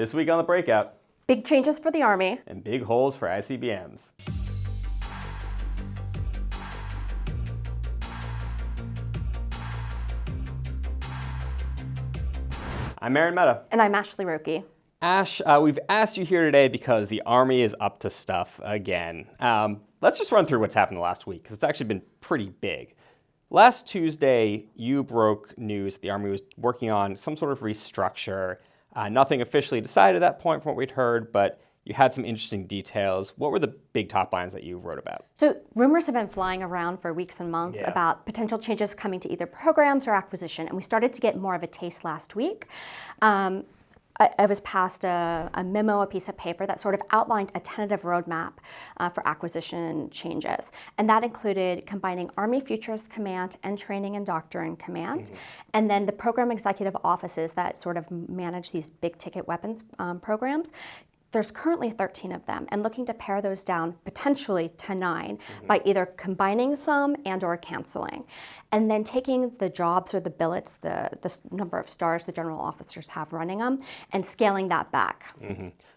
This week on The Breakout. Big changes for the Army. And big holes for ICBMs. I'm Aaron Mehta. And I'm Ash Roque. Ash, we've asked you here today because the Army is up to stuff again. Let's just run through what's happened the last week, because it's actually been pretty big. Last Tuesday, you broke news that the Army was working on some sort of restructure. Nothing officially decided at that point from what we'd heard, but you had some interesting details. What were the big top lines that you wrote about? So rumors have been flying around for weeks and months about potential changes coming to either programs or acquisition, and we started to get more of a taste last week. I was passed a memo, a piece of paper that sort of outlined a tentative roadmap for acquisition changes. And that included combining Army Futures Command and Training and Doctrine Command, and then the program executive offices that sort of manage these big ticket weapons programs. There's currently 13 of them, and looking to pare those down potentially to 9 by either combining some and or canceling. And then taking the jobs or the billets, the number of stars the general officers have running them, and scaling that back.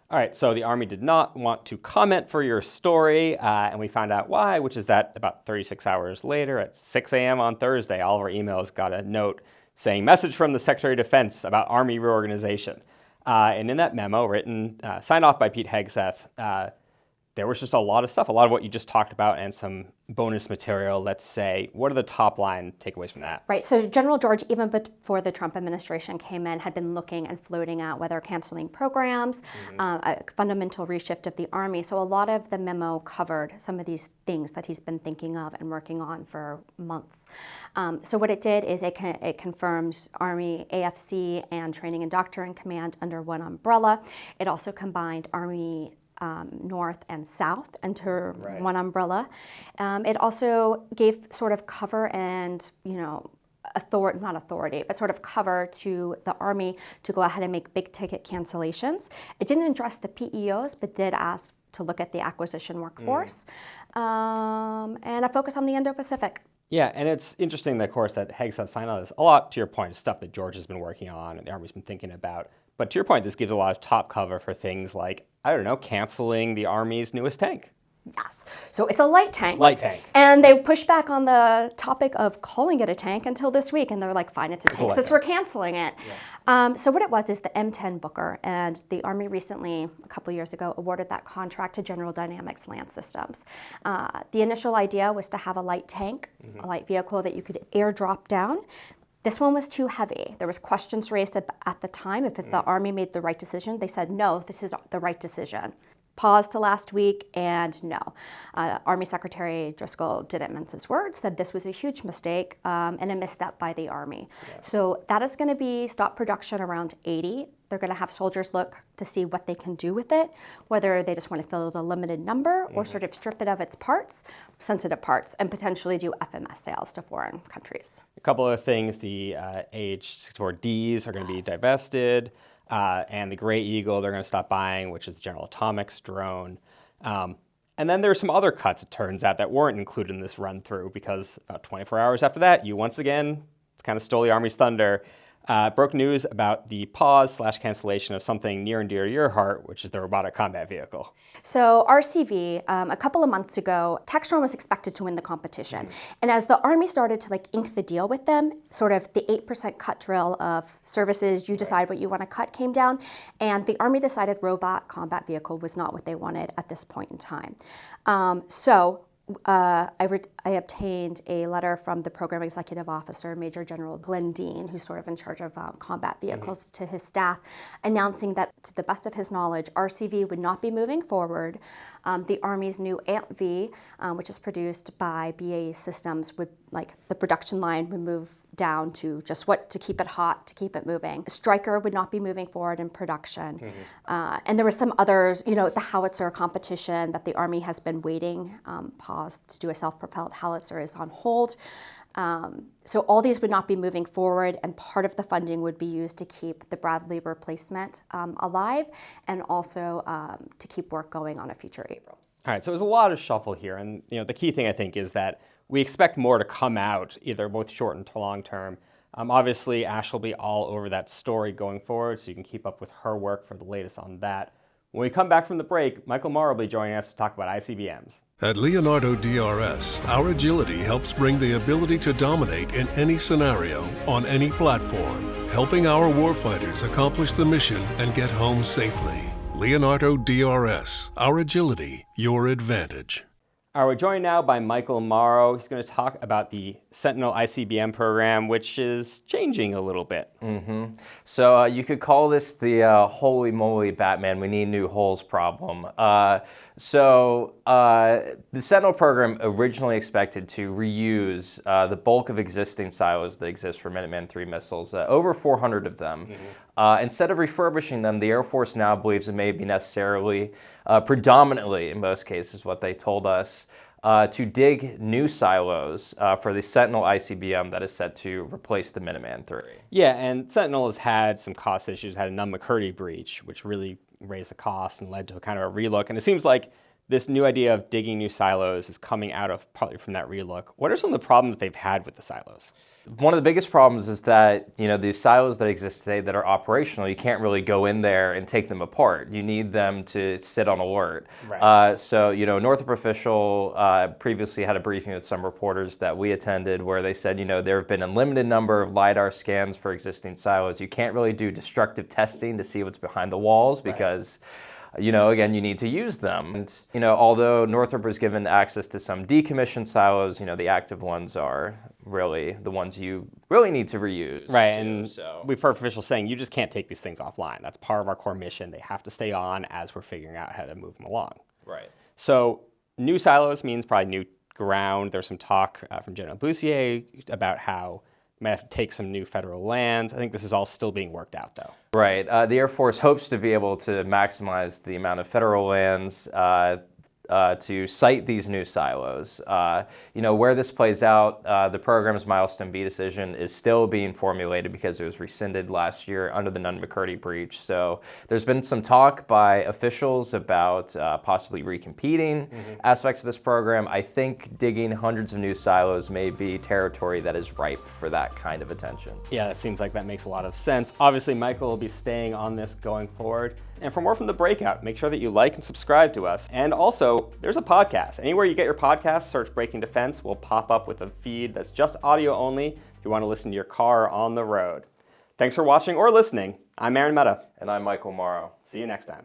All right, so the Army did not want to comment for your story, and we found out why, which is that about 36 hours later at 6 a.m. on Thursday, all of our emails got a note saying, message from the Secretary of Defense about Army reorganization. And in that memo, written, signed off by Pete Hegseth, there was just a lot of stuff, a lot of what you just talked about, and some bonus material, let's say. What are the top line takeaways from that? Right, so General George, even before the Trump administration came in, had been looking and floating at whether canceling programs, a fundamental reshift of the Army. So a lot of the memo covered some of these things that he's been thinking of and working on for months. So what it did is it confirms Army AFC and Training and Doctrine Command under one umbrella. It also combined Army North and South under one umbrella. It also gave sort of cover and, not authority, but sort of cover to the Army to go ahead and make big ticket cancellations. It didn't address the PEOs, but did ask to look at the acquisition workforce and a focus on the Indo-Pacific. Yeah, and it's interesting, of course, that Hegseth signed on this. A lot, to your point, is stuff that George has been working on and the Army's been thinking about. But to your point, this gives a lot of top cover for things like, canceling the Army's newest tank. Yes. So it's a light tank. Light tank. And they pushed back on the topic of calling it a tank until this week. And they're like, fine, it's a tank since we're canceling it. Yeah. So what it was is the M10 Booker. And the Army recently, a couple of years ago, awarded that contract to General Dynamics Land Systems. The initial idea was to have a light tank, a light vehicle that you could airdrop down. This one was too heavy. There was questions raised at the time if the Army made the right decision. They said, no, this is the right decision. Pause to last week, and no. Army Secretary Driscoll didn't mince his words, said this was a huge mistake and a misstep by the Army. Yeah. So that is going to be stop production around 80. They're going to have soldiers look to see what they can do with it, whether they just want to fill a limited number or sort of strip it of its parts, sensitive parts, and potentially do FMS sales to foreign countries. A couple of things, the AH-64Ds are going to be divested. And the Gray Eagle, they're going to stop buying, which is the General Atomics drone. And then there are some other cuts, it turns out, that weren't included in this run-through, because about 24 hours after that, you once again kind of stole the Army's thunder. Broke news about the pause/cancellation of something near and dear to your heart, which is the robotic combat vehicle. So RCV, a couple of months ago, Textron was expected to win the competition. And as the Army started to ink the deal with them, sort of the 8% cut drill of services, you decide what you want to cut, came down. And the Army decided robot combat vehicle was not what they wanted at this point in time. I obtained a letter from the program executive officer, Major General Glenn Dean, who's sort of in charge of combat vehicles, to his staff, announcing that, to the best of his knowledge, RCV would not be moving forward. The Army's new AMP-V, which is produced by BAE Systems, would the production line would move down to just to keep it hot, to keep it moving. Stryker would not be moving forward in production. And there were some others, the howitzer competition that the Army has been waiting, paused to do a self-propelled howitzer is on hold. So all these would not be moving forward, and part of the funding would be used to keep the Bradley replacement alive, and also to keep work going on a future Abrams. All right, so there's a lot of shuffle here, and the key thing I think is that we expect more to come out, either both short and long term. Obviously, Ash will be all over that story going forward, so you can keep up with her work for the latest on that. When we come back from the break, Michael Marrow will be joining us to talk about ICBMs. At Leonardo DRS, our agility helps bring the ability to dominate in any scenario, on any platform, helping our warfighters accomplish the mission and get home safely. Leonardo DRS, our agility, your advantage. We're joined now by Michael Marrow. He's going to talk about the Sentinel ICBM program, which is changing a little bit. So you could call this the holy moly Batman, we need new holes problem. So the Sentinel program originally expected to reuse the bulk of existing silos that exist for Minuteman III missiles, over 400 of them. Instead of refurbishing them, the Air Force now believes it may be necessarily, predominantly in most cases, what they told us, to dig new silos for the Sentinel ICBM that is set to replace the Minuteman III. Yeah, and Sentinel has had some cost issues, had a Nunn-McCurdy breach, which really raised the cost and led to a kind of a relook. And it seems like this new idea of digging new silos is coming out of partly from that relook. What are some of the problems they've had with the silos? One of the biggest problems is that, you know, the silos that exist today that are operational, you can't really go in there and take them apart. You need them to sit on alert. Right. So, you know, Northrop official previously had a briefing with some reporters that we attended where they said, you know, there have been a limited number of LiDAR scans for existing silos. You can't really do destructive testing to see what's behind the walls because, you know, again, you need to use them. And, you know, although Northrop was given access to some decommissioned silos, you know, the active ones are really the ones you really need to reuse. Right, too, and we've heard officials saying you just can't take these things offline. That's part of our core mission. They have to stay on as we're figuring out how to move them along. Right. So new silos means probably new ground. There's some talk from General Bussier about how we might have to take some new federal lands. I think this is all still being worked out, though. Right. The Air Force hopes to be able to maximize the amount of federal lands to site these new silos. You know, where this plays out, the program's Milestone B decision is still being formulated because it was rescinded last year under the Nunn-McCurdy breach. So there's been some talk by officials about possibly recompeting aspects of this program. I think digging hundreds of new silos may be territory that is ripe for that kind of attention. Yeah, it seems like that makes a lot of sense. Obviously, Michael will be staying on this going forward. And for more from The Breakout, make sure that you like and subscribe to us. And also, there's a podcast. Anywhere you get your podcasts, search Breaking Defense. Will pop up with a feed that's just audio only if you want to listen to your car or on the road. Thanks for watching or listening. I'm Aaron Mehta. And I'm Michael Marrow. See you next time.